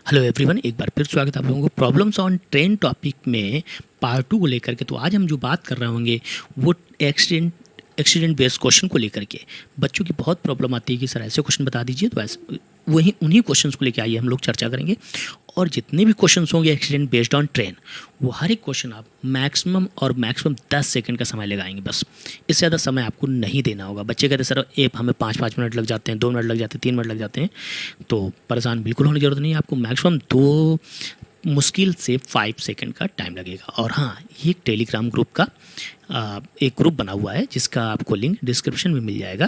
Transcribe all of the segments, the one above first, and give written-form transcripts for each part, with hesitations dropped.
Hello everyone, एक बार फिर स्वागत है आप लोगों को प्रॉब्लम्स ऑन ट्रेन टॉपिक में पार्ट 2 को लेकर के। तो आज हम जो बात कर रहे होंगे वो एक्सीडेंट बेस्ड क्वेश्चन को लेकर के। बच्चों की बहुत प्रॉब्लम आती है कि सर ऐसे क्वेश्चन बता दीजिए, तो ऐसे वही उन्हीं क्वेश्चंस को लेकर आइए हम लोग चर्चा करेंगे। और जितने भी क्वेश्चंस होंगे एक्सीडेंट बेस्ड ऑन ट्रेन, वो हर एक क्वेश्चन आप मैक्सिमम 10 सेकंड का समय लगाएंगे। बस इससे ज़्यादा समय आपको नहीं देना होगा। बच्चे कहते सर हमें 5-5 मिनट लग जाते हैं, 2 मिनट लग जाते हैं, 3 मिनट लग जाते हैं। तो परेशान बिल्कुल होने की जरूरत नहीं है। आपको मैक्सिमम 2 मुश्किल से 5 सेकंड का टाइम लगेगा। और हाँ, ये एक टेलीग्राम ग्रुप का एक ग्रुप बना हुआ है जिसका आपको लिंक डिस्क्रिप्शन में मिल जाएगा,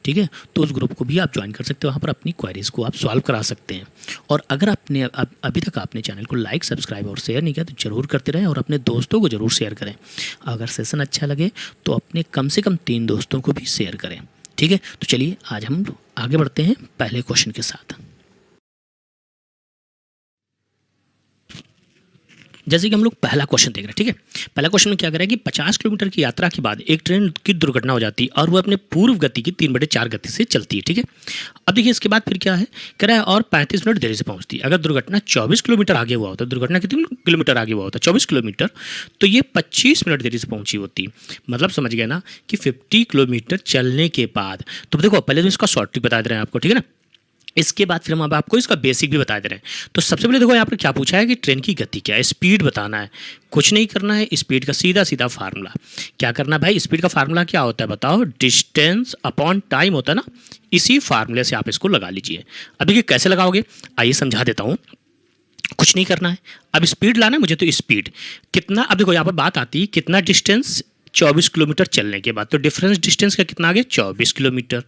ठीक है। तो उस ग्रुप को भी आप ज्वाइन कर सकते हो। वहाँ पर अपनी क्वेरीज़ को आप सॉल्व करा सकते हैं। और अगर आपने अभी तक आपने चैनल को लाइक, सब्सक्राइब और शेयर नहीं किया तो ज़रूर करते रहें और अपने दोस्तों को ज़रूर शेयर करें। अगर सेशन अच्छा लगे तो अपने कम से कम 3 दोस्तों को भी शेयर करें, ठीक है। तो चलिए आज हम आगे बढ़ते हैं पहले क्वेश्चन के साथ। जैसे कि हम लोग पहला क्वेश्चन देख रहे हैं, ठीक है। पहला क्वेश्चन में क्या करें कि 50 किलोमीटर की यात्रा के बाद एक ट्रेन की दुर्घटना हो जाती है और वो अपने पूर्व गति की 3/4 गति से चलती है, ठीक है। अब देखिए इसके बाद फिर क्या है, कह रहा है और 35 मिनट देरी से पहुंचती है। अगर दुर्घटना 24 किलोमीटर आगे हुआ होता, दुर्घटना कितने किलोमीटर आगे हुआ होता, 24 किलोमीटर, तो ये 25 मिनट देरी से पहुंची होती। मतलब समझ गए ना कि 50 किलोमीटर चलने के बाद। तो देखो पहले तो इसका शॉर्ट ट्रिक बता दे रहे हैं आपको, ठीक है ना। इसके बाद फिर हम अब आपको इसका बेसिक भी बता दे रहे हैं। तो सबसे पहले देखो यहाँ पर क्या पूछा है कि ट्रेन की गति क्या है, स्पीड बताना है। कुछ नहीं करना है, स्पीड का सीधा सीधा फार्मूला क्या करना है भाई। स्पीड का फार्मूला क्या होता है बताओ, डिस्टेंस अपॉन टाइम होता है ना। इसी फार्मूले से आप इसको लगा लीजिए। अभी ये कैसे लगाओगे आइए समझा देता हूँ। कुछ नहीं करना है, अब स्पीड लाना है मुझे। तो स्पीड कितना, अब देखो यहाँ पर बात आती है कितना डिस्टेंस 24 किलोमीटर चलने के बाद। तो डिफरेंस डिस्टेंस का कितना आ गया 24 किलोमीटर।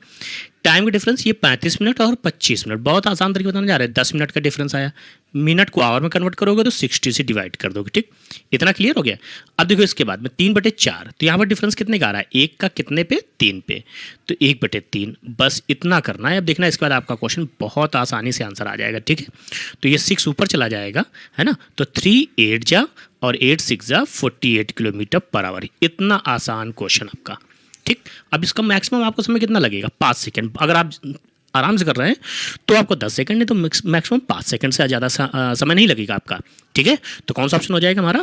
टाइम का डिफरेंस ये 35 मिनट और 25 मिनट। बहुत आसान तरीके बताने जा रहे हैं। 10 मिनट का डिफरेंस आया, मिनट को आवर में कन्वर्ट करोगे तो 60 से डिवाइड कर दोगे, ठीक। इतना क्लियर हो गया। अब देखो इसके बाद में 3/4। तो यहाँ पर डिफरेंस कितने का आ रहा है, 1 का कितने पे 3 पे, तो 1/3। बस इतना करना है। अब देखना इसके बाद आपका क्वेश्चन बहुत आसानी से आंसर आ जाएगा, ठीक है। तो ये 6 ऊपर चला जाएगा, है ना। तो 3 8 जा और 8 6 जा 48 किलोमीटर पर आवर। इतना आसान क्वेश्चन आपका, ठीक। अब इसका मैक्सिमम आपको समय कितना लगेगा 5 सेकंड। अगर आप आराम से कर रहे हैं तो आपको 10 सेकंड नहीं तो मैक्सिमम 5 सेकंड से ज़्यादा समय नहीं लगेगा आपका, ठीक है। तो कौन सा ऑप्शन हो जाएगा हमारा,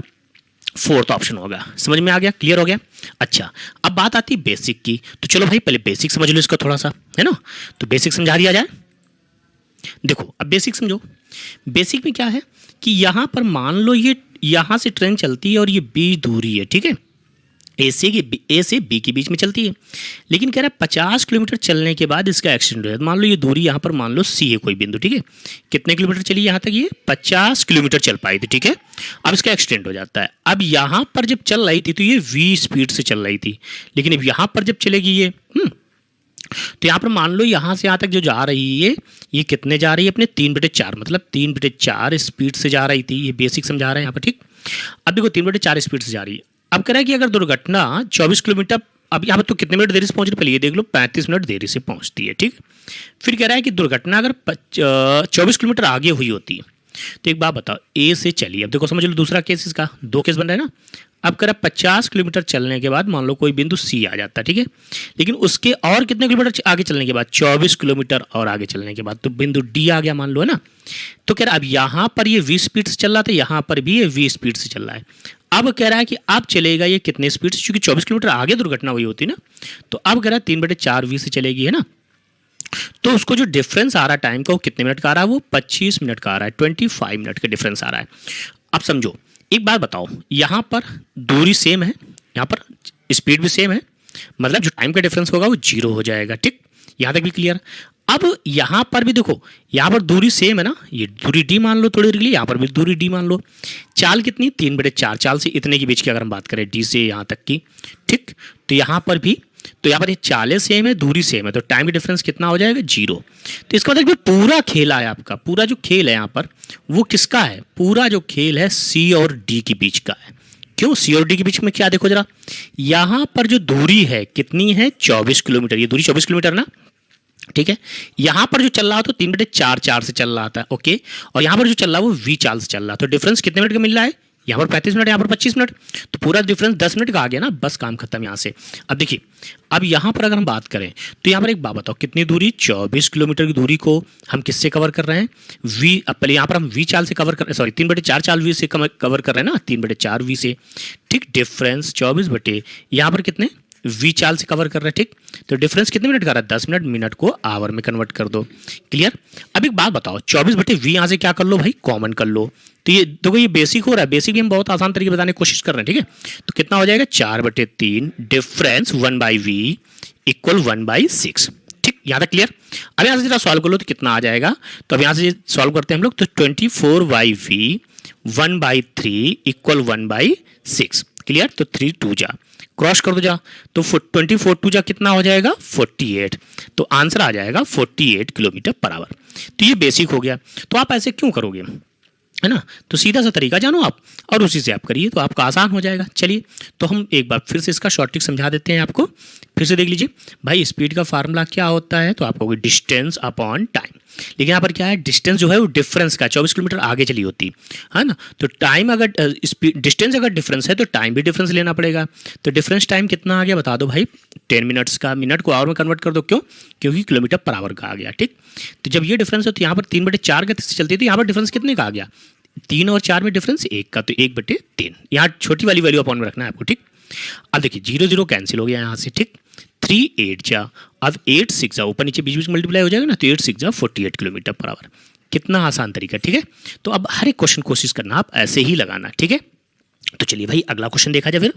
4th ऑप्शन होगा। समझ में आ गया, क्लियर हो गया। अच्छा अब बात आती है बेसिक की। तो चलो भाई पहले बेसिक समझ लो इसका थोड़ा सा, है ना। तो बेसिक समझा दिया जाए। देखो अब बेसिक समझो। बेसिक में क्या है कि यहाँ पर मान लो ये यहाँ से ट्रेन चलती है और ये बी दूरी है, ठीक है। ए से बी के बीच में चलती है। लेकिन कह रहा है 50 किलोमीटर चलने के बाद इसका एक्सीडेंट हो जाता है। मान लो ये दूरी यहाँ पर मान लो सी है कोई बिंदु, ठीक है। कितने किलोमीटर चली यहाँ तक, ये 50 किलोमीटर चल पाई थी, ठीक है। अब इसका एक्सीडेंट हो जाता है। अब यहाँ पर जब चल रही थी तो ये v स्पीड से चल रही थी। लेकिन अब यहाँ पर जब चलेगी ये तो यहाँ पर मान लो यहाँ से यहाँ तक जो जा रही है ये कितने जा रही है अपने 3/4, मतलब 3/4 स्पीड से जा रही थी। ये बेसिक समझा रहे हैं यहाँ पर, ठीक। अब देखो 3/4 स्पीड से जा रही है। अब कह रहा है कि अगर दुर्घटना 24 किलोमीटर, अब यहाँ पर तो कितने मिनट देरी से पहुंच रही है पहले ये देख लो, 35 मिनट देरी से पहुंचती है, ठीक। फिर कह रहा है कि दुर्घटना अगर 24 किलोमीटर आगे हुई होती है तो एक बात बताओ ए से चलिए। अब देखो समझ लो दूसरा केस, इसका 2 केस बन रहा है ना। अब कह रहा है 50 किलोमीटर चलने के बाद मान लो कोई बिंदु सी आ जाता है, ठीक है। लेकिन उसके और कितने किलोमीटर आगे चलने के बाद 24 किलोमीटर और आगे चलने के बाद तो बिंदु डी आ गया मान लो, है ना। तो कह रहा है अब यहाँ पर ये 20 स्पीड से चल रहा था, यहाँ पर भी ये 20 स्पीड से चल रहा है। अब कह रहा है कि अब चलेगा ये कितने स्पीड से, क्योंकि 24 किलोमीटर आगे दुर्घटना हुई होती ना। तो अब कह रहा है 3/4 v से चलेगी, है ना। तो उसको जो डिफरेंस आ रहा है टाइम का वो कितने मिनट का आ रहा है, वो 25 मिनट का आ रहा है। 25 मिनट का डिफरेंस आ रहा है। अब समझो एक बात बताओ, यहाँ पर दूरी सेम है, यहाँ पर स्पीड भी सेम है, मतलब जो टाइम का डिफरेंस होगा वो 0 हो जाएगा, ठीक। यहाँ तक भी क्लियर। अब यहाँ पर भी देखो, यहाँ पर दूरी सेम है ना, ये दूरी डी मान लो थोड़ी देर के लिए, यहाँ पर भी दूरी डी मान लो। चाल कितनी 3/4, चाल से इतने के बीच की अगर हम बात करें डी से यहाँ तक की, ठीक। तो यहाँ पर भी, तो यहाँ पर ये चालें सेम है, दूरी सेम है, तो टाइम का डिफरेंस कितना हो जाएगा 0। तो इसका मतलब पूरा खेल है आपका, पूरा जो खेल है यहाँ पर वो किसका है, पूरा जो खेल है सी और डी के बीच का है। क्यों सी और डी के बीच में, क्या देखो जरा, यहाँ पर जो दूरी है कितनी है 24 किलोमीटर, ये दूरी 24 किलोमीटर ना, ठीक है। यहाँ पर जो चल रहा था 3/4 से चल रहा था, ओके। और यहाँ पर जो चल रहा है वो v चाल से चल रहा है। तो डिफरेंस कितने मिनट का मिल रहा है, यहाँ पर 35 मिनट, यहाँ पर 25 मिनट, तो पूरा डिफरेंस 10 मिनट का आ गया ना, बस काम खत्म यहाँ से। अब देखिए, अब यहाँ पर अगर हम बात करें तो यहाँ पर एक बात बताओ, कितनी दूरी, 24 किलोमीटर की दूरी को हम किससे कवर कर रहे हैं, वी, अब पहले यहाँ पर हम वी चाल से कवर कर, सॉरी 3/4 चाल वी से कवर कर रहे हैं ना, 3/4 वी से, ठीक। डिफरेंस 24 बटे यहाँ पर कितने वी चाल से कवर कर रहे हैं, ठीक। तो डिफरेंस कितने मिनट का रहा है, 10 मिनट, मिनट को आवर में कन्वर्ट कर दो, क्लियर। अब एक बात बताओ, 24 बटे वी यहाँ से क्या कर लो भाई, कॉमन कर लो, तो ये देखो ये बेसिक हो रहा है, बेसिक हम बहुत आसान तरीके बताने की कोशिश कर रहे हैं, ठीक है। तो कितना हो जाएगा, 4/3 डिफरेंस 1/v इक्वल 1/6, ठीक, यहाँ तक क्लियर। अब यहाँ से जरा सॉल्व कर लो तो कितना आ जाएगा, तो अब यहाँ से सॉल्व करते हैं हम लोग, तो 24/v 1/3 इक्वल 1/6, क्लियर। तो 3 2 जा, क्रॉस कर दो जा, तो 24 2 जा कितना हो जाएगा, 48, तो आंसर आ जाएगा 48 किलोमीटर पर आवर। तो ये बेसिक हो गया। तो आप ऐसे क्यों करोगे, है ना, तो सीधा सा तरीका जानो आप और उसी से आप करिए, तो आपका आसान हो जाएगा। चलिए, तो हम एक बार फिर से इसका शॉर्ट ट्रिक समझा देते हैं आपको, फिर से देख लीजिए भाई। स्पीड का फार्मूला क्या होता है, तो आपको डिस्टेंस अपॉन टाइम, लेकिन यहाँ पर क्या है, डिस्टेंस जो है वो डिफरेंस का 24 किलोमीटर आगे चली होती है ना, तो टाइम अगर स्पीड डिस्टेंस अगर डिफरेंस है तो टाइम भी डिफरेंस लेना पड़ेगा। तो डिफरेंस टाइम कितना आ गया बता दो भाई, 10 मिनट्स का, मिनट को आवर में कन्वर्ट कर दो, क्यों, क्योंकि किलोमीटर पर आवर का आ गया, ठीक। तो जब ये डिफरेंस है तो यहाँ पर 3/4 गति से चलती है, तो यहाँ पर डिफरेंस कितने का आ गया, 3 और 4 में डिफरेंस 1 का, तो 1/3, यहाँ छोटी वाली वैल्यू अपॉन में रखना है आपको, ठीक। अब देखिए 0 0 कैंसिल हो गया यहाँ से, ठीक। 3 8 जा, अब 8 6 जा, ऊपर नीचे बीच बीच मल्टीप्लाई हो जाएगा ना, तो 8 6 जा 48 किलोमीटर पर आवर। कितना आसान तरीका, ठीक है। तो अब हर एक क्वेश्चन कोशिश करना आप ऐसे ही लगाना, ठीक है। तो चलिए भाई अगला क्वेश्चन देखा जाए फिर।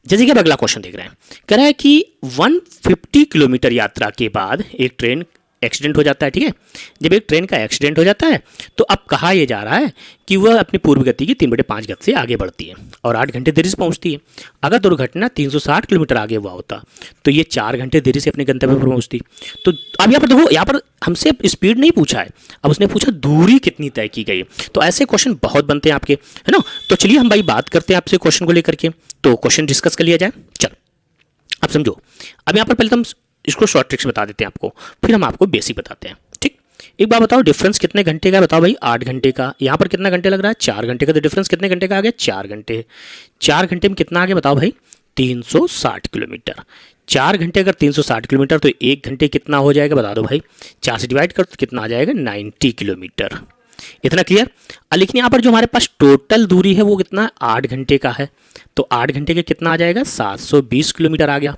जैसे कि अब अगला क्वेश्चन देख रहे हैं, कह रहा है कि 150 किलोमीटर यात्रा के बाद एक ट्रेन एक्सीडेंट हो जाता है, ठीक है। जब एक ट्रेन का एक्सीडेंट हो जाता है तो अब कहा यह जा रहा है कि वह अपनी पूर्व गति की 3/5 गति से आगे बढ़ती है और 8 घंटे देरी से पहुंचती है। अगर दुर्घटना 360 किलोमीटर आगे हुआ होता तो ये 4 घंटे देरी से अपने गंतव्य पर पहुंचती। तो अब यहाँ पर देखो, यहाँ पर हमसे स्पीड नहीं पूछा है, अब उसने पूछा दूरी कितनी तय की गई। तो ऐसे क्वेश्चन बहुत बनते हैं आपके, है ना। तो चलिए हम भाई बात करते हैं आपसे क्वेश्चन को लेकर के, तो क्वेश्चन डिस्कस कर लिया जाए। चलो अब समझो, अब यहाँ पर पहले तो हम इसको शॉर्ट ट्रिक्स बता देते हैं आपको, फिर हम आपको बेसिक बताते हैं, ठीक। एक बात बताओ, डिफरेंस कितने घंटे का है, बताओ भाई, 8 घंटे का। यहाँ पर कितना घंटे लग रहा है, 4 घंटे का, तो डिफरेंस कितने घंटे का आ गया, 4 घंटे। 4 घंटे में कितना आ गया बताओ भाई, 360 किलोमीटर। 4 घंटे अगर 360 किलोमीटर, तो 1 घंटे कितना हो जाएगा बता दो भाई, 4 से डिवाइड कर तो कितना आ जाएगा, 90 किलोमीटर। इतना क्लियर। लेकिन यहाँ पर जो हमारे पास टोटल दूरी है वो कितना है, 8 घंटे का है, तो 8 घंटे के कितना आ जाएगा, 720 किलोमीटर आ गया।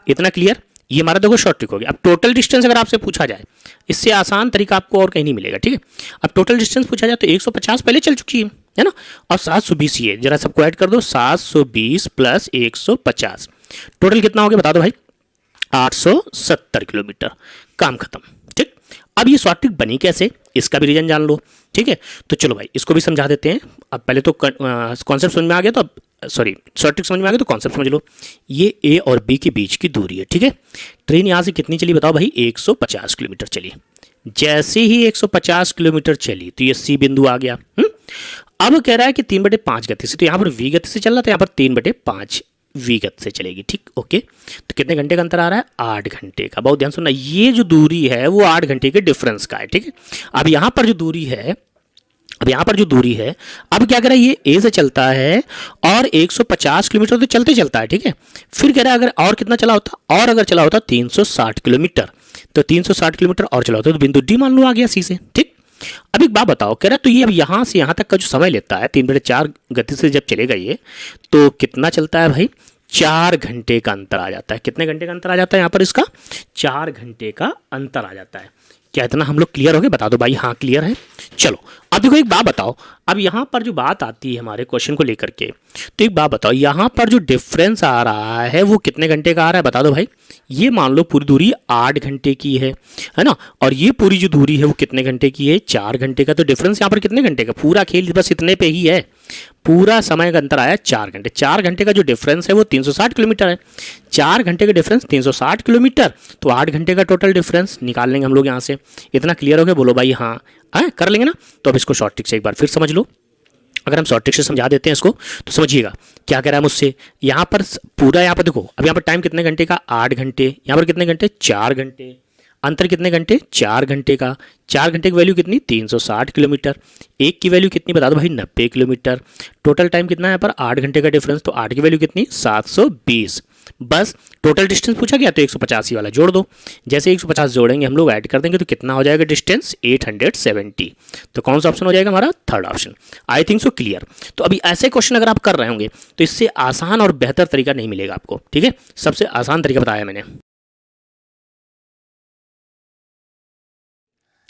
इतना क्लियर। ये हमारा देखो शॉर्ट ट्रिक हो गया। अब टोटल डिस्टेंस अगर आपसे पूछा जाए, इससे आसान तरीका आपको और कहीं नहीं मिलेगा, ठीक है। अब टोटल डिस्टेंस पूछा जाए तो 150 पहले चल चुकी है ना, और 720 ये, जरा सबको ऐड कर दो, 720 प्लस 150, टोटल कितना हो गया बता दो भाई, 870 किलोमीटर। काम खत्म, ठीक। अब ये शॉर्ट ट्रिक बनी कैसे, इसका भी रीजन जान लो, ठीक है। तो चलो भाई इसको भी समझा देते हैं। अब पहले तो कॉन्सेप्ट समझ में आ गया, तो अब सॉरी शॉर्ट ट्रिक समझ में आ गया तो कॉन्सेप्ट समझ लो। ये ए और बी के बीच की दूरी है, ठीक है। ट्रेन यहाँ से कितनी चली बताओ भाई, 150 किलोमीटर चली। जैसे ही 150 किलोमीटर चली तो ये सी बिंदु आ गया। अब कह रहा है कि 3/5 गति से, तो यहाँ पर वी गति से चल रहा था, यहाँ पर 3/5 वी गति से चलेगी, ठीक, ओके। तो कितने घंटे का अंतर आ रहा है, 8 घंटे का। बहुत ध्यान सुनना, ये जो दूरी है वो 8 घंटे के डिफरेंस का है, ठीक है। अब यहाँ पर जो दूरी है, अब क्या कह रहा है, ये ए से चलता है और 150 किलोमीटर तो चलते चलता है, ठीक है। फिर कह रहा है अगर और कितना चला होता, और अगर चला होता 360 किलोमीटर, तो 360 किलोमीटर और चला होता तो बिंदु डी मान लो आ गया सी से, ठीक। अब एक बात बताओ, कह रहा है तो ये अब यहाँ से यहाँ तक का जो समय लेता है 3/4 गति से जब चलेगा ये, तो कितना चलता है भाई, 4 घंटे का अंतर आ जाता है। कितने घंटे का अंतर आ जाता है यहाँ पर, इसका 4 घंटे का अंतर आ जाता है। क्या इतना हम लोग क्लियर हो गए, बता दो भाई, हाँ क्लियर है। चलो अब देखो एक बात बताओ, अब यहाँ पर जो बात आती है हमारे क्वेश्चन को लेकर के, तो एक बात बताओ, यहाँ पर जो डिफरेंस आ रहा है वो कितने घंटे का आ रहा है बता दो भाई। ये मान लो पूरी दूरी 8 घंटे की है ना, और ये पूरी जो दूरी है वो कितने घंटे की है, 4 घंटे का। तो डिफरेंस यहाँ पर कितने घंटे का, पूरा खेल बस इतने पे ही है, पूरा समय का अंतर आया 4 घंटे। 4 घंटे का जो डिफरेंस है वो 360 किलोमीटर है। 4 घंटे का डिफरेंस 360 किलोमीटर, तो 8 घंटे का टोटल डिफरेंस निकाल लेंगे हम लोग यहाँ से। इतना क्लियर हो गया, बोलो भाई हाँ, कर लेंगे ना। तो अब इसको शॉर्ट ट्रिक से एक बार फिर समझ लो। अगर हम शॉर्ट ट्रिक से समझा देते हैं इसको तो समझिएगा क्या कह रहा है मुझसे। यहाँ पर पूरा, यहाँ पर देखो, अब यहाँ पर टाइम कितने घंटे का, 8 घंटे, यहाँ पर कितने घंटे, 4 घंटे। अंतर कितने घंटे, 4 घंटे का। 4 घंटे की वैल्यू कितनी, 360 किलोमीटर। एक की वैल्यू कितनी बता दो भाई, 90 किलोमीटर। टोटल टाइम कितना है यहाँ पर, 8 घंटे का डिफरेंस, तो 8 की वैल्यू कितनी, 720। बस टोटल डिस्टेंस पूछा गया तो 185 वाला जोड़ दो। जैसे 150 जोड़ेंगे हम लोग, ऐड कर देंगे तो कितना हो जाएगा डिस्टेंस, 870। तो कौन सा ऑप्शन हो जाएगा हमारा, third option. I think so clear. तो अभी ऐसे क्वेश्चन अगर आप कर रहे होंगे तो इससे आसान और बेहतर तरीका नहीं मिलेगा आपको, ठीक है। सबसे आसान तरीका बताया मैंने।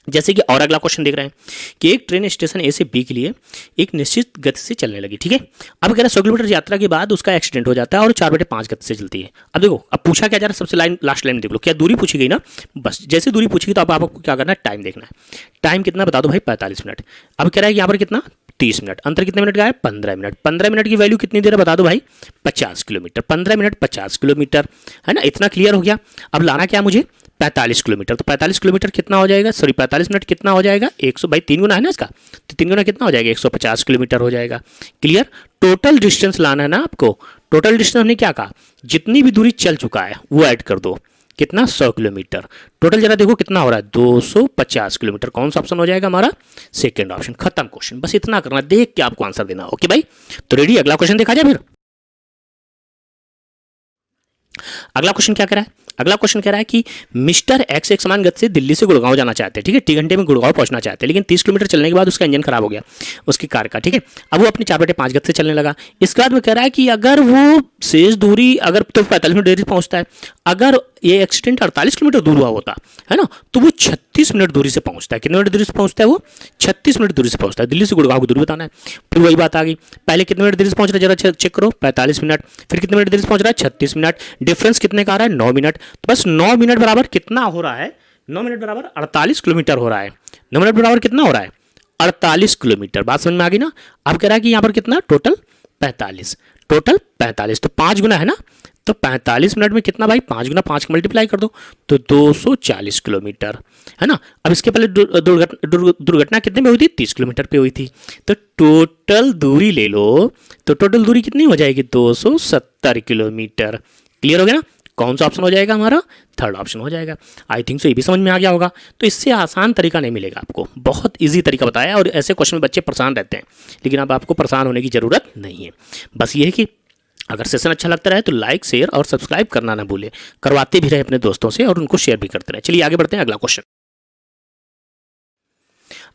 जैसे कि और अगला क्वेश्चन देख रहे हैं कि एक ट्रेन स्टेशन ए से बी के लिए एक निश्चित गति से चलने लगी, ठीक है। अब कह रहा है 100 किलोमीटर यात्रा के बाद उसका एक्सीडेंट हो जाता है और 4/5 गति से चलती है। अब देखो, अब पूछा क्या जा रहा है, सबसे लास्ट लाइन में देख लो, क्या दूरी पूछी गई ना। बस जैसे दूरी पूछी गई तो अब आपको क्या करना है, टाइम देखना है। टाइम कितना बता दो भाई, 45 मिनट। अब कह रहा है यहाँ पर कितना, 30 मिनट। अंतर कितने मिनट का है, 15 मिनट। 15 मिनट की वैल्यू कितनी दे रहा है बता दो भाई, 50 किलोमीटर। 15 मिनट 50 किलोमीटर, है ना। इतना क्लियर हो गया। अब लाना क्या मुझे, 45 किलोमीटर। तो 45 किलोमीटर कितना हो जाएगा, सॉरी 45 मिनट कितना हो जाएगा, 100 भाई 3 गुना है ना इसका, तो 3 गुना कितना हो जाएगा, 150 किलोमीटर हो जाएगा। क्लियर। टोटल डिस्टेंस लाना है ना आपको। टोटल डिस्टेंस हमने क्या कहा, जितनी भी दूरी चल चुका है वो ऐड कर दो। कितना, 100 किलोमीटर। टोटल जरा देखो कितना हो रहा है, 250 किलोमीटर। कौन सा ऑप्शन हो जाएगा हमारा, सेकेंड ऑप्शन। खत्म क्वेश्चन, बस इतना करना, देख के आपको आंसर देना। ओके भाई, तो रेडी, अगला क्वेश्चन देखा जाए फिर। अगला क्वेश्चन क्या कह रहा है, अगला क्वेश्चन कह रहा है कि मिस्टर एक्स एक समान गति से दिल्ली से गुड़गांव जाना चाहते हैं, ठीक है। 3 घंटे में गुड़गांव पहुंचना चाहते हैं, लेकिन 30 किलोमीटर चलने के बाद उसका इंजन खराब हो गया उसकी कार का, ठीक है। अब वो अपनी 4/5 गति से चलने लगा। इसके बाद में कह रहा है कि अगर वो शेष दूरी, अगर तो 45 मिनट देरी से पहुंचता है, अगर ये एक्सीडेंट 48 किलोमीटर दूर हुआ होता है ना, तो वो 36 मिनट दूरी से पहुंचता है। कितने मिनट दूरी से पहुंचता है वो, 36 मिनट दूरी से पहुंचता है। दिल्ली से गुड़गांव की दूरी बताना है। फिर वही बात आ गई, पहले कितने मिनट देरी से पहुंच रहा है जरा चेक करो, 45 मिनट। फिर कितने मिनट देरी से पहुंच रहा है, 36 मिनट। डिफरेंस कितने का आ रहा है, 9 मिनट। तो बस 9 मिनट बराबर कितना हो रहा है, 9 मिनट बराबर 48 किलोमीटर हो रहा है। 9 मिनट बराबर कितना हो रहा है, 48 किलोमीटर। बात समझ में आ गई ना। अब कह रहा है कि यहाँ पर कितना, टोटल 45, टोटल 45, तो 5 गुना है ना। तो 45 मिनट में कितना भाई, 5 गुना 5 का मल्टीप्लाई कर दो तो 240 किलोमीटर, है ना। अब इसके पहले दुर्घटना कितने में हुई थी, 30 किलोमीटर पे हुई थी। तो टोटल दूरी ले लो, तो टोटल दूरी कितनी हो जाएगी, 270 किलोमीटर। क्लियर हो गया ना। कौन सा ऑप्शन हो जाएगा हमारा, थर्ड ऑप्शन हो जाएगा। आई थिंक सो ये भी समझ में आ गया होगा। तो इससे आसान तरीका नहीं मिलेगा आपको, बहुत इजी तरीका बताया। और ऐसे क्वेश्चन में बच्चे परेशान रहते हैं, लेकिन अब आपको परेशान होने की ज़रूरत नहीं है। बस ये है कि अगर सेशन अच्छा लगता रहे तो लाइक, शेयर और सब्सक्राइब करना ना भूले। करवाते भी रहे अपने दोस्तों से और उनको शेयर भी करते रहे। चलिए आगे बढ़ते हैं, अगला क्वेश्चन।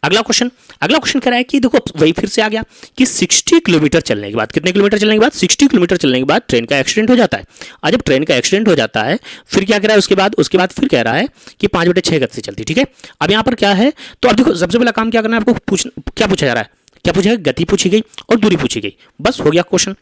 अगला क्वेश्चन कह रहा है कि देखो वही फिर से आ गया कि 60 किलोमीटर चलने के बाद, कितने किलोमीटर चलने के बाद, 60 किलोमीटर चलने के बाद ट्रेन का एक्सीडेंट हो जाता है। और जब ट्रेन का एक्सीडेंट हो जाता है फिर क्या कह रहा है, उसके बाद फिर कह रहा है कि 5/6 गति से चलती, ठीक है। अब यहाँ पर क्या है, तो अब देखो सबसे पहला काम क्या करना है आपको, क्या पूछा जा रहा है, क्या पूछा है, गति पूछी गई और दूरी पूछी गई, बस हो गया क्वेश्चन।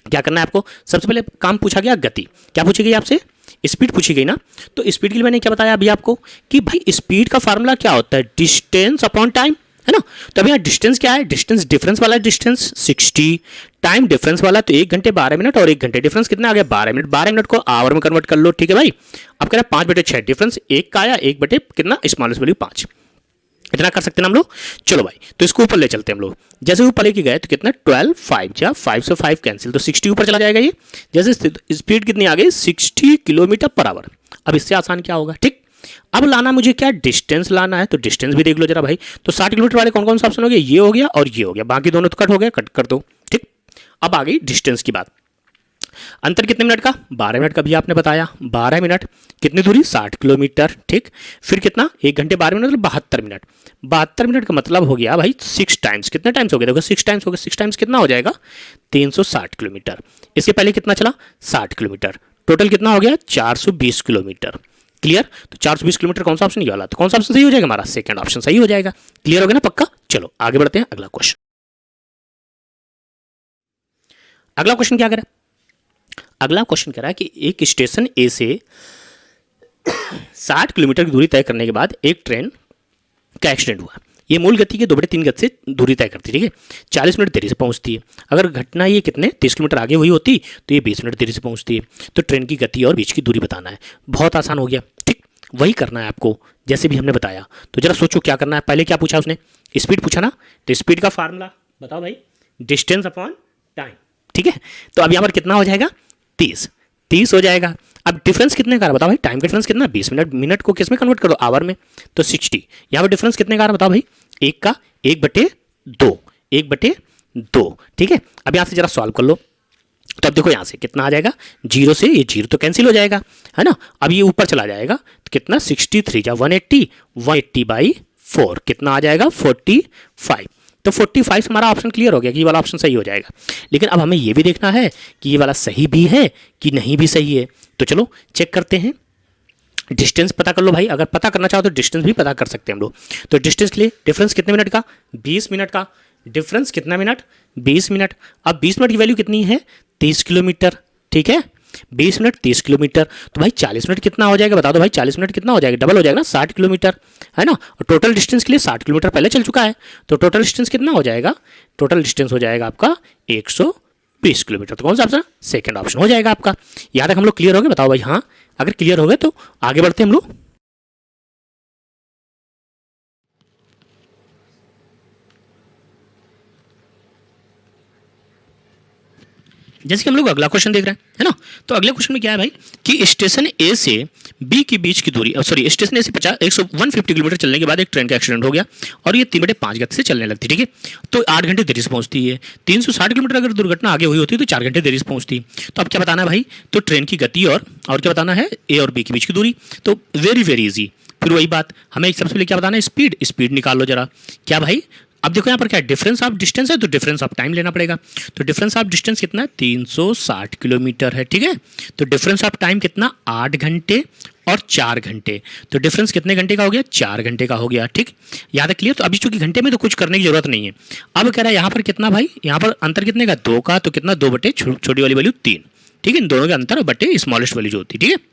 क्या करना है आपको, सबसे पहले काम पूछा गया गति, क्या पूछी गई आपसे, स्पीड पूछी गई ना। तो स्पीड के लिए मैंने क्या बताया अभी आपको कि भाई स्पीड का फार्मूला क्या होता है, डिस्टेंस अपॉन टाइम, है ना। तो अब यहाँ डिस्टेंस क्या है, डिस्टेंस डिफरेंस वाला डिस्टेंस 60, टाइम डिफरेंस वाला तो 1 घंटे 12 मिनट और 1 घंटे डिफरेंस कितना आ गया, 12 मिनट। 12 मिनट को आवर में कन्वर्ट कर लो, ठीक है भाई। अब कह रहा है 5/6 डिफरेंस 1 का आया, 1 बटे कितना, स्मॉलेस्ट वैल्यू 5, इतना कर सकते हैं हम लोग। चलो भाई, तो इसको ऊपर ले चलते हैं हम लोग। जैसे ऊपर लेके गए तो कितना, 12, 5 जा 5 से 5 कैंसिल, तो 60 ऊपर चला जाएगा ये। जैसे स्पीड कितनी आ गई, 60 किलोमीटर पर आवर। अब इससे आसान क्या होगा, ठीक। अब लाना मुझे क्या, डिस्टेंस लाना है, तो डिस्टेंस भी देख लो जरा भाई। तो 60 किलोमीटर वाले कौन कौन सा ऑप्शन हो गया, ये हो गया और ये हो गया, बाकी दोनों तो कट हो गया, कट कर दो, ठीक। अब आ गई डिस्टेंस की बात। अंतर कितने मिनट का, 12 मिनट का भी आपने बताया, 12 मिनट। कितनी दूरी, 60 किलोमीटर, ठीक। फिर कितना, 1 घंटे 12 मिनट मतलब 72 मिनट। 72 मिनट का मतलब हो गया भाई 6 टाइम्स, कितने टाइम्स हो गया, देखो 6 टाइम्स हो गया। 6 टाइम्स कितना हो जाएगा, 360 किलोमीटर। इसके पहले कितना चला, 60 किलोमीटर। टोटल कितना हो गया, 420 किलोमीटर। क्लियर। तो 420 किलोमीटर कौन सा ऑप्शन, ये वाला। तो कौन सा ऑप्शन सही हो जाएगा हमारा, सेकंड ऑप्शन सही हो जाएगा। क्लियर हो गया ना, पक्का। चलो आगे बढ़ते हैं, अगला क्वेश्चन। अगला क्वेश्चन क्या करें, अगला क्वेश्चन कह रहा है कि एक स्टेशन ए से 60 किलोमीटर की दूरी तय करने के बाद एक ट्रेन का एक्सीडेंट हुआ। ये मूल गति के 2/3 गति से दूरी तय करती है, ठीक है। 40 मिनट देरी से पहुंचती है। अगर घटना ये कितने 30 किलोमीटर आगे हुई होती तो ये 20 मिनट देरी से पहुंचती है। तो ट्रेन की गति और बीच की दूरी बताना है। बहुत आसान हो गया, ठीक। वही करना है आपको जैसे भी हमने बताया। तो जरा सोचो क्या करना है। पहले क्या पूछा उसने, स्पीड पूछा ना, तो स्पीड का फार्मूला बताओ भाई, डिस्टेंस अपॉन टाइम, ठीक है। तो अब यहाँ पर कितना हो जाएगा, 30 हो जाएगा। अब डिफरेंस कितने का बताओ भाई, टाइम का डिफरेंस कितना, 20 मिनट, मिनट को किस में कन्वर्ट कर दो, आवर में, तो 60। यहाँ पर डिफरेंस कितने का बताओ भाई, एक का 1/2, 1/2, ठीक है। अब यहाँ से जरा सॉल्व कर लो, तो अब देखो यहाँ से कितना आ जाएगा, 0 से ये 0 तो कैंसिल हो जाएगा, है ना। अब ये ऊपर चला जाएगा तो कितना, 63 या 180, 180/4 कितना आ जाएगा, 45। तो 45 हमारा ऑप्शन क्लियर हो गया कि ये वाला ऑप्शन सही हो जाएगा। लेकिन अब हमें ये भी देखना है कि ये वाला सही भी है कि नहीं भी सही है। तो चलो चेक करते हैं, डिस्टेंस पता कर लो भाई, अगर पता करना चाहो तो डिस्टेंस भी पता कर सकते हैं हम लोग। तो डिस्टेंस के लिए डिफरेंस कितने मिनट का, 20 मिनट का, डिफरेंस कितना मिनट, 20 मिनट। अब 20 मिनट की वैल्यू कितनी है, 30 किलोमीटर, ठीक है। 20 मिनट 30 किलोमीटर, तो भाई 40 मिनट कितना हो जाएगा बता दो भाई, 40 मिनट कितना हो जाएगा, डबल हो जाएगा ना, 60 किलोमीटर, है ना। और टोटल डिस्टेंस के लिए 60 किलोमीटर पहले चल चुका है, तो टोटल डिस्टेंस कितना हो जाएगा, टोटल डिस्टेंस हो जाएगा आपका 120 किलोमीटर। तो कौन सा ऑप्शन, सेकंड ऑप्शन हो जाएगा आपका। यहाँ तक हम लोग क्लियर हो गए, बताओ भाई। हाँ, अगर क्लियर हो गए तो आगे बढ़ते हैं हम लोग। जैसे कि हम लोग अगला क्वेश्चन देख रहे हैं, है ना। तो अगले क्वेश्चन में क्या है भाई कि स्टेशन ए से बी के बीच की दूरी, सॉरी स्टेशन ए से 150 किलोमीटर चलने के बाद एक ट्रेन का एक्सीडेंट हो गया और ये 3/5 गति से चलने लगती, ठीक है। तो 8 घंटे देरी से पहुंचती है। 360 किलोमीटर अगर दुर्घटना आगे हुई होती तो 4 घंटे देरी से पहुंचती। तो अब क्या बताना है भाई, तो ट्रेन की गति और क्या बताना है, ए और बी के बीच की दूरी। तो वेरी वेरी इजी, फिर वही बात, हमें सबसे पहले क्या बताना है, स्पीड, स्पीड निकाल लो जरा। क्या भाई, अब देखो यहाँ पर क्या है, डिफरेंस ऑफ डिस्टेंस है तो डिफरेंस ऑफ टाइम लेना पड़ेगा। तो डिफरेंस ऑफ डिस्टेंस कितना है, 360 किलोमीटर है, ठीक है। तो डिफरेंस ऑफ टाइम कितना, 8 घंटे और 4 घंटे। तो डिफरेंस कितने घंटे का हो गया, 4 घंटे का हो गया, ठीक। याद है, क्लियर। तो अभी चूंकि घंटे में तो कुछ करने की जरूरत नहीं है। अब कह रहा है यहाँ पर कितना भाई, यहाँ पर अंतर कितने का, 2 का, तो कितना 2/, छोटी वाली वैल्यू 3, ठीक है। इन दोनों के अंतर बटे स्मॉलेस्ट वैल्यू जो होती है, ठीक है।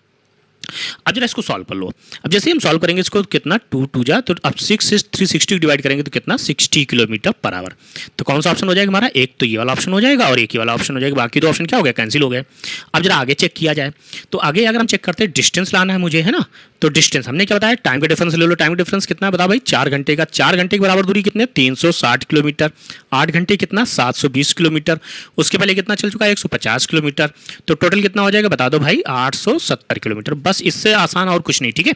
अब जरा इसको सॉल्व कर लो। अब जैसे हम सॉल्व करेंगे इसको, कितना 2 2 जा, तो अब 6 से 360 डिवाइड करेंगे तो कितना, 60 किलोमीटर पर आवर। तो कौन सा ऑप्शन हो जाएगा हमारा, एक तो ये वाला ऑप्शन हो जाएगा और एक ही वाला ऑप्शन हो जाएगा, बाकी दो ऑप्शन क्या हो गया, कैंसिल हो गए। अब जरा आगे चेक किया जाए, तो आगे अगर हम चेक करते हैं, डिस्टेंस लाना है मुझे, है ना। तो डिस्टेंस हमने क्या बताया, टाइम का डिफरेंस ले लो। टाइम का डिफरेंस कितना है बताओ भाई, 4 घंटे का। 4 घंटे के बराबर दूरी कितने, 360 किलोमीटर। 8 घंटे कितना, 720 किलोमीटर। उसके पहले कितना चल चुका है, 150 किलोमीटर। तो टोटल कितना हो जाएगा बता दो भाई, 870 किलोमीटर। बस इससे आसान और कुछ नहीं, ठीक है।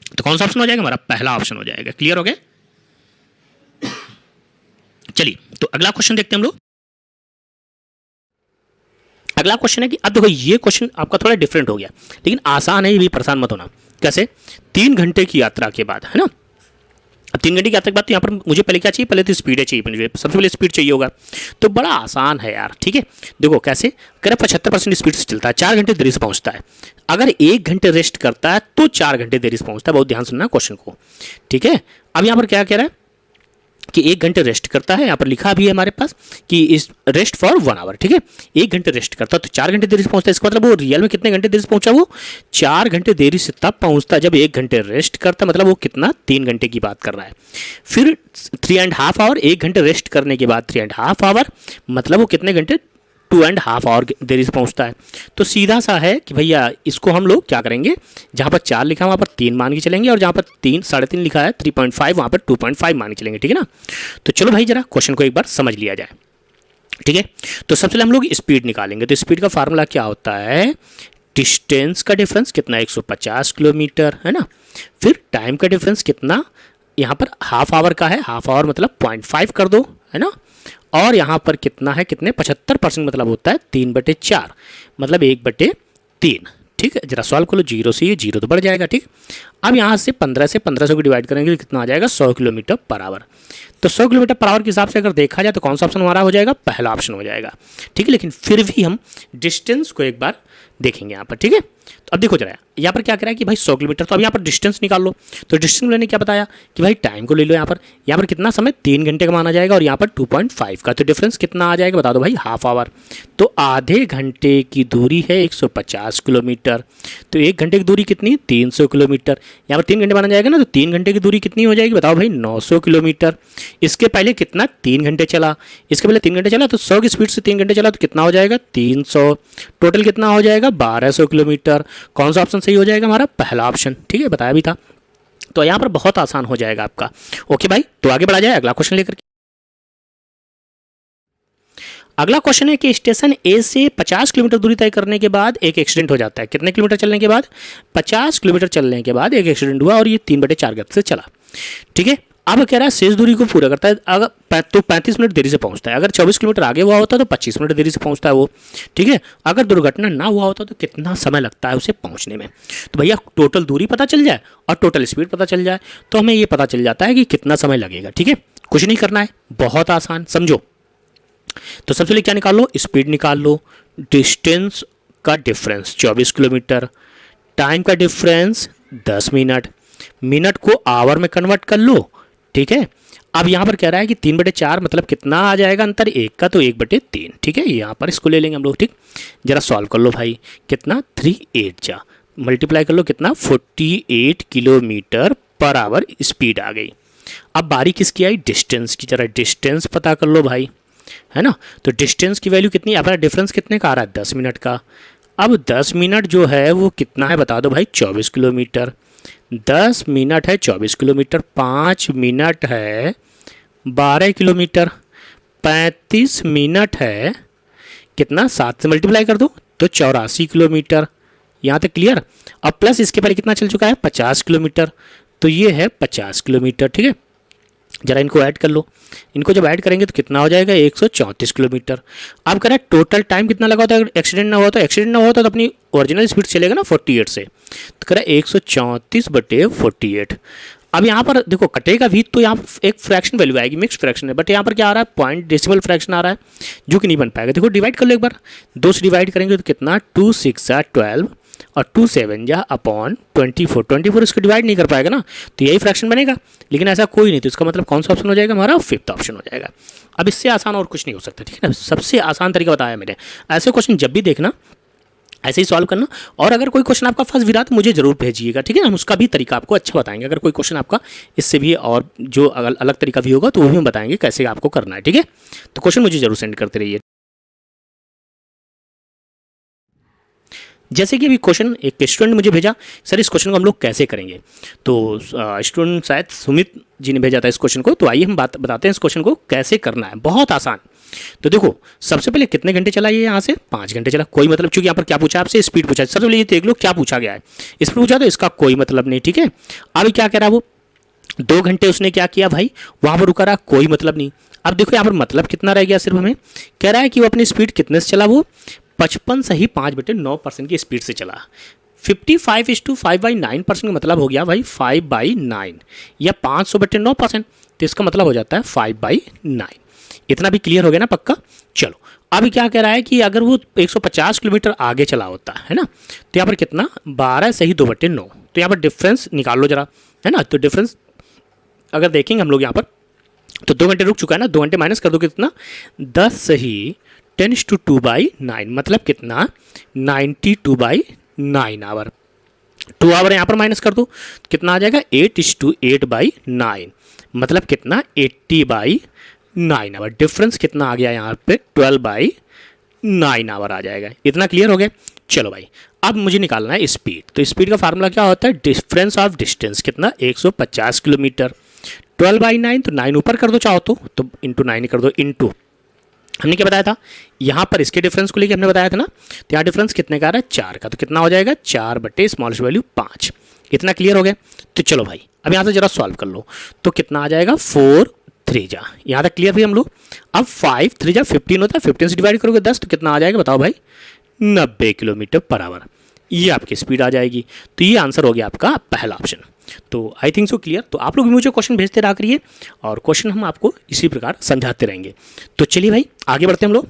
तो कौन सा ऑप्शन हो जाएगा हमारा, पहला ऑप्शन हो जाएगा। क्लियर हो गया। चलिए तो अगला क्वेश्चन देखते हैं हम लोग। अगला क्वेश्चन है कि अब देखो ये क्वेश्चन आपका थोड़ा डिफरेंट हो गया, लेकिन आसान है, ये भी परेशान मत होना। कैसे, 3 घंटे की यात्रा के बाद, है ना। अब 3 घंटे की यात्रा के बाद तो यहाँ पर मुझे पहले क्या चाहिए, पहले तो स्पीड चाहिए, मुझे सबसे पहले स्पीड चाहिए होगा। तो बड़ा आसान है यार, ठीक है। देखो कैसे, कह रहा 75% स्पीड से चलता है, 4 घंटे देरी से पहुंचता है। अगर 1 घंटे रेस्ट करता है तो 4 घंटे देरी से पहुंचता है। बहुत ध्यान सुनना क्वेश्चन को, ठीक है। अब यहाँ पर क्या कह रहा है कि 1 घंटे रेस्ट करता है, यहाँ पर लिखा भी है हमारे पास कि इस रेस्ट फॉर 1 आवर, ठीक है। 1 घंटे रेस्ट करता है तो 4 घंटे देरी से पहुंचता है। इसका मतलब वो रियल में कितने घंटे देरी से पहुंचा, वो 4 घंटे देरी से तब पहुंचता है जब 1 घंटे रेस्ट करता है। मतलब वो कितना, 3 घंटे की बात कर रहा है। फिर 3.5 आवर, 1 घंटे रेस्ट करने के बाद 3.5 आवर, मतलब वो कितने घंटे, 2.5 आवर देरी से पहुंचता है। तो सीधा सा है कि भैया इसको हम लोग क्या करेंगे, जहाँ पर 4 लिखा है वहाँ पर 3 मान के चलेंगे, और जहाँ पर 3.5 लिखा है 3.5, वहाँ पर 2.5 मान के चलेंगे, ठीक है ना। तो चलो भाई जरा क्वेश्चन को एक बार समझ लिया जाए, ठीक है। तो सबसे पहले हम लोग स्पीड निकालेंगे। तो स्पीड का फार्मूला क्या होता है, डिस्टेंस का डिफरेंस कितना, 150 किलोमीटर, है ना। फिर टाइम का डिफरेंस कितना, यहाँ पर हाफ आवर का है, हाफ आवर मतलब 0.5 कर दो, है ना। और यहाँ पर कितना है, कितने 75% मतलब होता है 3/4, मतलब 1/3, ठीक है। जरा सॉल्व कर लो, 0 से ये 0 तो बढ़ जाएगा, ठीक। अब यहाँ से 15 से 1500 को डिवाइड करेंगे तो कितना आ जाएगा, 100 किलोमीटर पर आवर। तो 100 किलोमीटर पर आवर के हिसाब से अगर देखा जाए तो कौन सा ऑप्शन हमारा हो जाएगा, पहला ऑप्शन हो जाएगा, ठीक है। लेकिन फिर भी हम डिस्टेंस को एक बार देखेंगे यहाँ पर, ठीक है। तो अब देखो जरा यहाँ पर क्या कह रहा है कि भाई 100 किलोमीटर, तो अब यहाँ पर डिस्टेंस निकाल लो। तो डिस्टेंस मैंने क्या बताया कि भाई टाइम को ले लो। यहाँ पर कितना समय, 3 घंटे का माना जाएगा, और यहाँ पर 2.5 का। तो डिफरेंस कितना आ जाएगा बता दो भाई, हाफ आवर। तो आधे घंटे की दूरी है 150 किलोमीटर। तो 1 घंटे की दूरी कितनी, 300 किलोमीटर। यहाँ पर 3 घंटे माना जाएगा ना, तो 3 घंटे की दूरी कितनी हो जाएगी बताओ भाई, 900 किलोमीटर। इसके पहले कितना, 3 घंटे चला, इसके पहले 3 घंटे चला, तो 100 की स्पीड से 3 घंटे चला तो कितना हो जाएगा, 300। टोटल कितना हो जाएगा, 1200 किलोमीटर। कौन सा ऑप्शन सही हो जाएगा हमारा, पहला ऑप्शन, ठीक है, बताया भी था। तो यहाँ पर बहुत आसान हो जाएगा आपका। ओके भाई, तो आगे बढ़ा जाए अगला क्वेश्चन लेकर के। अगला क्वेश्चन है कि स्टेशन ए से 50 किलोमीटर दूरी तय करने के बाद एक एक्सीडेंट हो जाता है। कितने किलोमीटर चलने के बाद? 50 किलोमीटर चलने के बाद एक एक्सीडेंट हुआ और ये 3/4 गति से चला। ठीक है, अब कह रहा है शेष दूरी को पूरा करता है, अगर तो 35 मिनट देरी से पहुंचता है। अगर 24 किलोमीटर आगे हुआ होता तो 25 मिनट देरी से पहुंचता है वो। ठीक है, अगर दुर्घटना ना हुआ होता तो कितना समय लगता है उसे पहुंचने में। तो भैया टोटल दूरी पता चल जाए और टोटल स्पीड पता चल जाए तो हमें ये पता चल जाता है कि कितना समय लगेगा। ठीक है, कुछ नहीं करना है, बहुत आसान, समझो। तो सबसे पहले क्या निकाल लो? स्पीड निकाल लो, डिस्टेंस का डिफरेंस 24 किलोमीटर, टाइम का डिफरेंस 10 मिनट, मिनट को आवर में कन्वर्ट कर लो। ठीक है, अब यहाँ पर कह रहा है कि 3/4 मतलब कितना आ जाएगा अंतर? 1 का, तो 1/3। ठीक है, यहाँ पर इसको ले लेंगे हम लोग। ठीक, जरा सॉल्व कर लो भाई, कितना 3/8 जा मल्टीप्लाई कर लो, कितना 48 किलोमीटर पर आवर स्पीड आ गई। अब बारी किसकी आई? डिस्टेंस की। जरा डिस्टेंस पता कर लो भाई, है ना। तो डिस्टेंस की वैल्यू कितनी? अब डिफरेंस कितने का आ रहा है? 10 मिनट का। अब 10 मिनट जो है वो कितना है बता दो भाई? 24 किलोमीटर। 10 मिनट है 24 किलोमीटर, 5 मिनट है 12 किलोमीटर, 35 मिनट है कितना? 7 से मल्टीप्लाई कर दो तो 84 किलोमीटर। यहाँ तक क्लियर? अब प्लस इसके पहले कितना चल चुका है? 50 किलोमीटर, तो ये है 50 किलोमीटर। ठीक है, जरा इनको ऐड कर लो। इनको जब ऐड करेंगे तो कितना हो जाएगा? 134 किलोमीटर। अब कह रहा है टोटल टाइम कितना लगा होता है अगर एक्सीडेंट ना हुआ तो? एक्सीडेंट ना हुआ तो अपनी ओरिजिनल स्पीड चलेगा ना 48 से, तो कह रहा है 134/48। अब यहाँ पर देखो कटेगा भी तो यहाँ एक फ्रैक्शन वैल्यू आएगी, मिक्स फ्रैक्शन है, बट यहाँ पर क्या आ रहा है? पॉइंट डेसिमल फ्रैक्शन आ रहा है जो कि नहीं बन पाएगा। देखो डिवाइड कर लो एक बार, 2 से डिवाइड करेंगे तो कितना? 2 6 12 और 2 7 जा अपॉन 24 इसको डिवाइड नहीं कर पाएगा ना, तो यही फ्रैक्शन बनेगा। लेकिन ऐसा कोई नहीं, तो इसका मतलब कौन सा ऑप्शन हो जाएगा हमारा? 5th ऑप्शन हो जाएगा। अब इससे आसान और कुछ नहीं हो सकता। ठीक है ना, सबसे आसान तरीका बताया मैंने। ऐसे क्वेश्चन जब भी देखना ऐसे ही सॉल्व करना, और अगर कोई क्वेश्चन आपका फंस भी रहा तो मुझे जरूर भेजिएगा। ठीक है ना, हम उसका भी तरीका आपको अच्छा बताएंगे। अगर कोई क्वेश्चन आपका इससे भी और जो अलग तरीका भी होगा तो वो भी हम बताएंगे कैसे आपको करना है। ठीक है, तो क्वेश्चन मुझे जरूर सेंड करते रहिए। जैसे कि अभी क्वेश्चन एक स्टूडेंट ने मुझे भेजा, सर इस क्वेश्चन को हम लोग कैसे करेंगे। तो स्टूडेंट शायद सुमित जी ने भेजा था इस क्वेश्चन को। तो आइए हम बताते हैं इस क्वेश्चन को कैसे करना है। बहुत आसान। तो देखो सबसे पहले कितने घंटे चला ये? यहाँ से 5 घंटे चला, कोई मतलब, चूंकि यहाँ पर क्या पूछा आपसे? स्पीड पूछा। सबसे पहले ये देख लो क्या पूछा गया है। स्पीड पूछा तो इसका कोई मतलब नहीं। ठीक है, अभी क्या कह रहा है वो? 2 घंटे उसने क्या किया भाई? वहाँ पर रुका रहा, कोई मतलब नहीं। अब देखो यहाँ पर मतलब कितना रह गया? सिर्फ हमें कह रहा है कि वो अपनी स्पीड कितने से चला? वो 55 सही 5/9% की स्पीड से चला। 55:5/9% का मतलब हो गया भाई 5/9 या 500/9%, तो इसका मतलब हो जाता है 5/9। इतना भी क्लियर हो गया ना? पक्का। चलो अब क्या कह रहा है कि अगर वो 150 किलोमीटर आगे चला होता है ना, तो यहाँ पर कितना? 12 सही 2/9। तो यहाँ पर डिफरेंस निकाल लो जरा, है ना। तो डिफरेंस अगर देखेंगे हम लोग यहाँ पर, तो 2 घंटे रुक चुका है ना, 2 घंटे माइनस कर दो कितना? 10 सही 10:2/9 मतलब कितना? 92/9 आवर। 2 आवर यहाँ पर माइनस कर दो, कितना आ जाएगा? 8:8/9 मतलब कितना? 80/9 आवर। डिफरेंस कितना आ गया यहाँ पे? 12/9 आवर आ जाएगा। इतना क्लियर हो गया? चलो भाई अब मुझे निकालना है स्पीड। तो स्पीड का फार्मूला क्या होता है? Difference of distance. कितना? 150 किलोमीटर। 12/9 तो 9 ऊपर कर दो चाहो तो इंटू 9 कर दो, इंटू हमने क्या बताया था? यहाँ पर इसके डिफरेंस को लेकर हमने बताया था ना, तो यहाँ डिफरेंस कितने का आ रहा है? 4 का, तो कितना हो जाएगा? 4/स्मॉलेस्ट वैल्यू 5। इतना क्लियर हो गया? तो चलो भाई अब यहाँ से जरा सॉल्व कर लो, तो कितना आ जाएगा? 4 3 जा, यहाँ तक क्लियर भी हम लोग। अब 5 3 जा 15 होता है, 15 से डिवाइड करोगे 10 तो कितना आ जाएगा बताओ भाई? 90 किलोमीटर पर आवर। ये आपकी स्पीड आ जाएगी। तो ये आंसर हो गया आपका पहला ऑप्शन। तो आई थिंक सो क्लियर। तो आप लोग भी मुझे क्वेश्चन भेजते रहा करिए और क्वेश्चन हम आपको इसी प्रकार समझाते रहेंगे। तो चलिए भाई आगे बढ़ते हैं हम लोग।